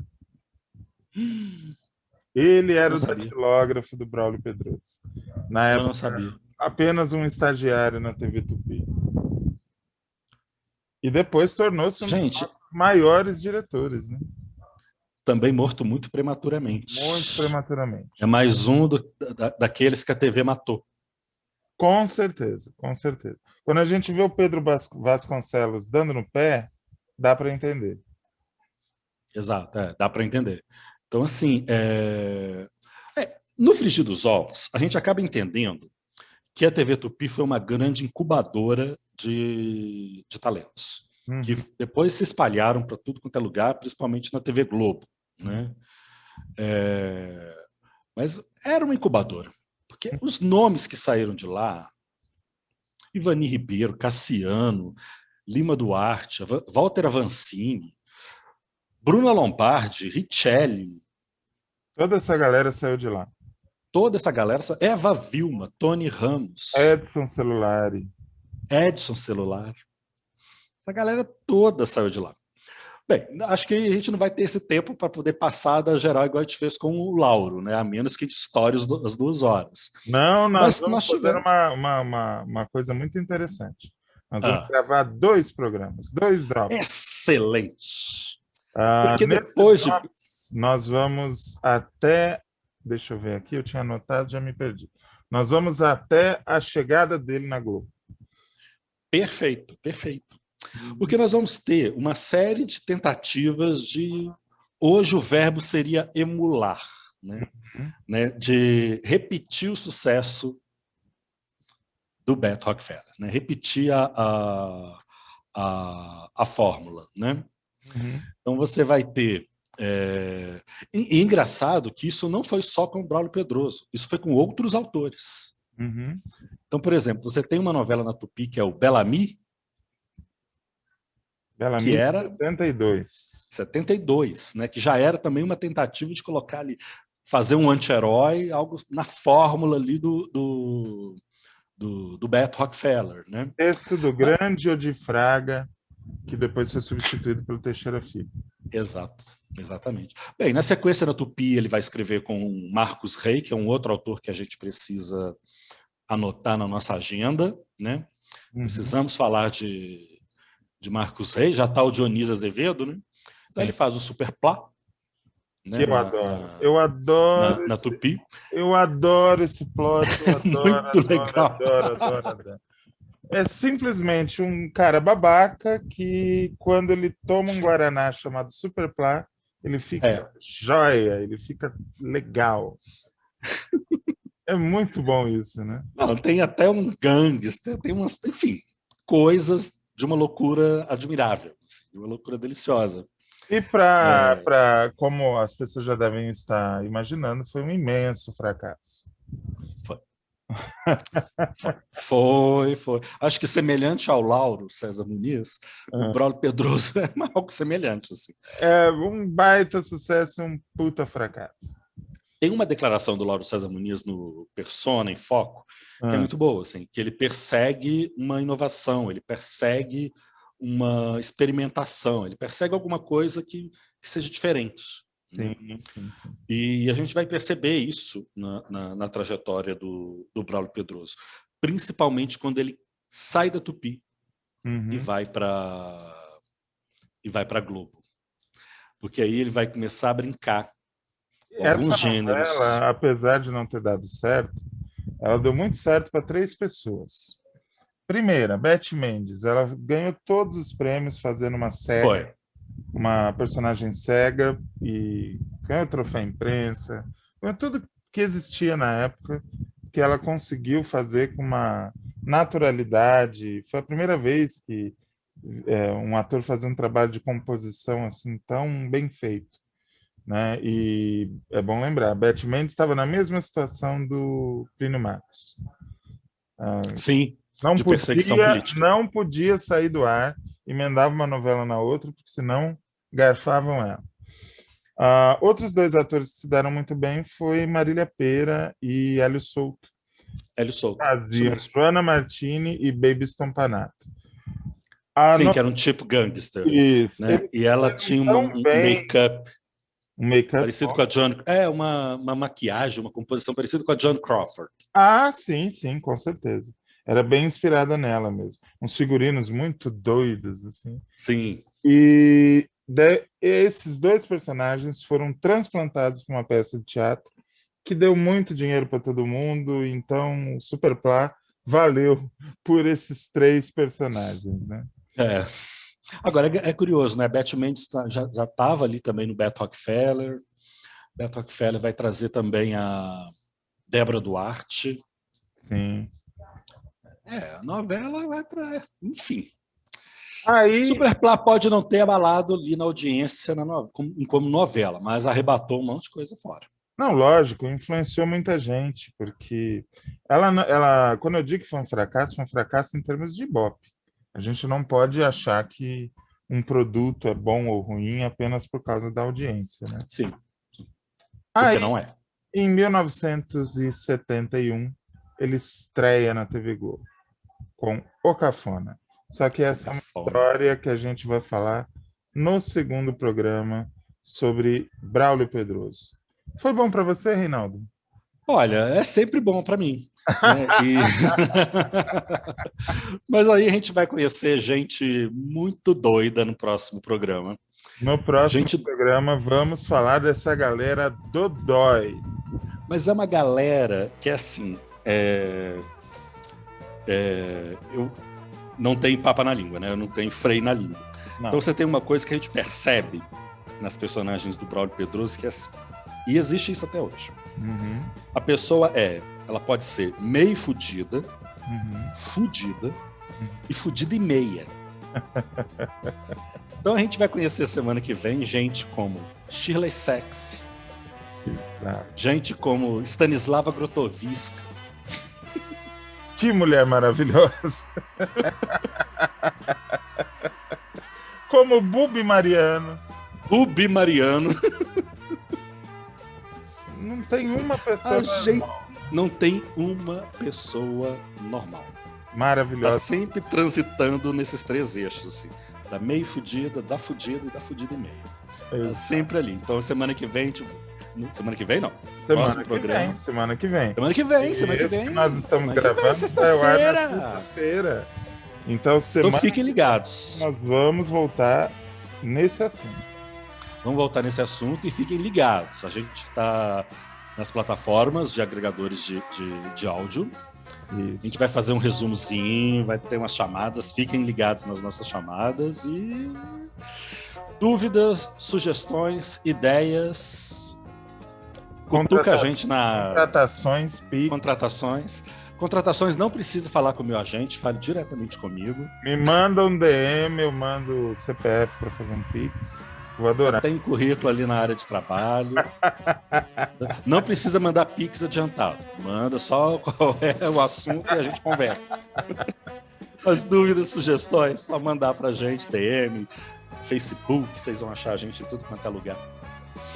Ele era o datilógrafo do Braulio Pedroso. Na época, não sabia. Apenas um estagiário na TV Tupi. E depois tornou-se um dos maiores diretores, né? Também morto muito prematuramente. Muito prematuramente. É mais um daqueles que a TV matou. Com certeza, com certeza. Quando a gente vê o Pedro Vasconcelos dando no pé, dá para entender. Exato, dá para entender. Então, assim, no frigir dos ovos, a gente acaba entendendo que a TV Tupi foi uma grande incubadora de talentos, que depois se espalharam para tudo quanto é lugar, principalmente na TV Globo, né? Mas era uma incubadora, porque os nomes que saíram de lá, Ivani Ribeiro, Cassiano, Lima Duarte, Walter Avancini, Bruna Lombardi, Richelli. Toda essa galera saiu de lá. Toda essa galera, Eva Vilma, Tony Ramos, Edson Celulari. Essa galera toda saiu de lá. Bem, acho que a gente não vai ter esse tempo para poder passar da geral igual a gente fez com o Lauro, né? A menos que a gente estoure as 2 horas. Não, nós vamos fazer uma coisa muito interessante. Nós vamos gravar 2 programas, 2 drops. Excelente! Porque depois nós vamos até... Deixa eu ver aqui, eu tinha anotado, já me perdi. Nós vamos até a chegada dele na Globo. Perfeito, perfeito. Porque nós vamos ter uma série de tentativas de... Hoje o verbo seria emular, né? De repetir o sucesso do Beto Rockefeller, né? Repetir a fórmula, né? Então você vai ter... E é engraçado que isso não foi só com o Braulio Pedroso, isso foi com outros autores. Então, por exemplo, você tem uma novela na Tupi que é o Bellamy, que era 72, né? Que já era também uma tentativa de colocar ali, fazer um anti-herói, algo na fórmula ali do do Beto Rockefeller, né? Texto do grande Odi Fraga, que depois foi substituído pelo Teixeira Filho. Exato, exatamente. Bem, na sequência da Tupi, ele vai escrever com Marcos Rey, que é um outro autor que a gente precisa anotar na nossa agenda, né? Precisamos falar de Marcos Rey, já está o Dionísio Azevedo, né? Então ele faz o Superplá, né? Que eu adoro. Eu adoro na Tupi. Eu adoro esse plot, eu adoro, Muito legal. adoro. É simplesmente um cara babaca que, quando ele toma um Guaraná chamado Superplá, ele fica joia, ele fica legal. É muito bom isso, né? Não, tem até um gangster, tem umas, enfim, coisas de uma loucura admirável, assim, de uma loucura deliciosa. E como as pessoas já devem estar imaginando, foi um imenso fracasso. Foi. Acho que semelhante ao Lauro César Muniz, o Braulio Pedroso é algo semelhante. Assim. É um baita sucesso e um puta fracasso. Tem uma declaração do Lauro César Muniz no Persona, em Foco, que é muito boa, assim, que ele persegue uma inovação, ele persegue uma experimentação, ele persegue alguma coisa que seja diferente. Sim. E a gente vai perceber isso na trajetória do Braulio Pedroso, principalmente quando ele sai da Tupi e vai para Globo, porque aí ele vai começar a brincar com alguns gêneros. Novela, apesar de não ter dado certo, ela deu muito certo para 3 pessoas. Primeira, Beth Mendes, ela ganhou todos os prêmios fazendo uma cega, uma personagem cega, e ganhou troféu imprensa, ganhou tudo que existia na época, que ela conseguiu fazer com uma naturalidade. Foi a primeira vez que um ator fazia um trabalho de composição assim tão bem feito, né? E é bom lembrar, Beth Mendes estava na mesma situação do Plínio Marcos. Sim. De perseguição política. Não podia sair do ar, emendava uma novela na outra, porque senão garfavam ela. Outros 2 atores que se deram muito bem foi Marília Pêra e Hélio Souto. Faziam Joana Martini e Baby Stompanato. Sim, que era um tipo gangster. Isso. Né? E ela tinha um make-up. Um make-up parecido com a John. Uma maquiagem, uma composição parecida com a Joan Crawford. Sim, com certeza. Era bem inspirada nela mesmo. Uns figurinos muito doidos, assim. Sim. E esses 2 personagens foram transplantados para uma peça de teatro que deu muito dinheiro para todo mundo. Então, o Superplá valeu por esses 3 personagens, né? Agora, é curioso, né? Beth Mendes já estava ali também no Beto Rockefeller. Beto Rockefeller vai trazer também a Débora Duarte. Sim. A novela vai trazer, enfim. Aí, Superplá pode não ter abalado ali na audiência como novela, mas arrebatou um monte de coisa fora. Não, lógico, influenciou muita gente, porque ela, quando eu digo que foi um fracasso em termos de Ibope. A gente não pode achar que um produto é bom ou ruim apenas por causa da audiência, né? Sim. Porque não é. Em 1971, ele estreia na TV Globo com O Cafona. Só que essa é uma história que a gente vai falar no segundo programa sobre Braulio Pedroso. Foi bom para você, Reinaldo? Olha, é sempre bom para mim. Né? Mas aí a gente vai conhecer gente muito doida no próximo programa. No próximo programa vamos falar dessa galera dodói. Mas é uma galera que é assim... eu não tenho papa na língua, né? Eu não tenho freio na língua. Não. Então você tem uma coisa que a gente percebe nas personagens do Braulio Pedroso, que é assim, e existe isso até hoje. A pessoa ela pode ser meio fudida, fudida e fudida e meia. Então a gente vai conhecer semana que vem gente como Shirley Sexy, gente como Stanislava Grotowiska. Que mulher maravilhosa! Como Bubi Mariano. Bubi Mariano. Não tem uma pessoa. não tem uma pessoa normal. Maravilhosa. Tá sempre transitando nesses 3 eixos, assim. Da meio fudida, da fudida e da fudida e meio. Tá sempre ali. Então, semana que vem, semana que vem, não. Semana que vem. Semana que vem. Nós estamos gravando. Sexta-feira. Então, então, fiquem ligados. Nós vamos voltar nesse assunto. Vamos voltar nesse assunto e fiquem ligados. A gente está nas plataformas de agregadores de áudio. Isso. A gente vai fazer um resumozinho, vai ter umas chamadas. Fiquem ligados nas nossas chamadas e dúvidas, sugestões, ideias. Cutuca a gente na... Contratações não precisa falar com o meu agente, fale diretamente comigo. Me manda um DM, eu mando o CPF para fazer um Pix. Vou adorar. Tem currículo ali na área de trabalho. Não precisa mandar Pix adiantado. Manda só qual é o assunto e a gente conversa. As dúvidas, sugestões, só mandar pra gente, DM, Facebook, vocês vão achar a gente em tudo quanto é lugar.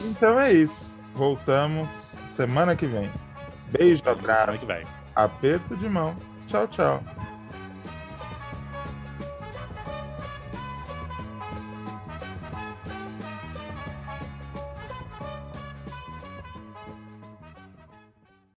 Então é isso. Voltamos semana que vem. Beijo, abraço. Semana que vem. Aperto de mão. Tchau, tchau.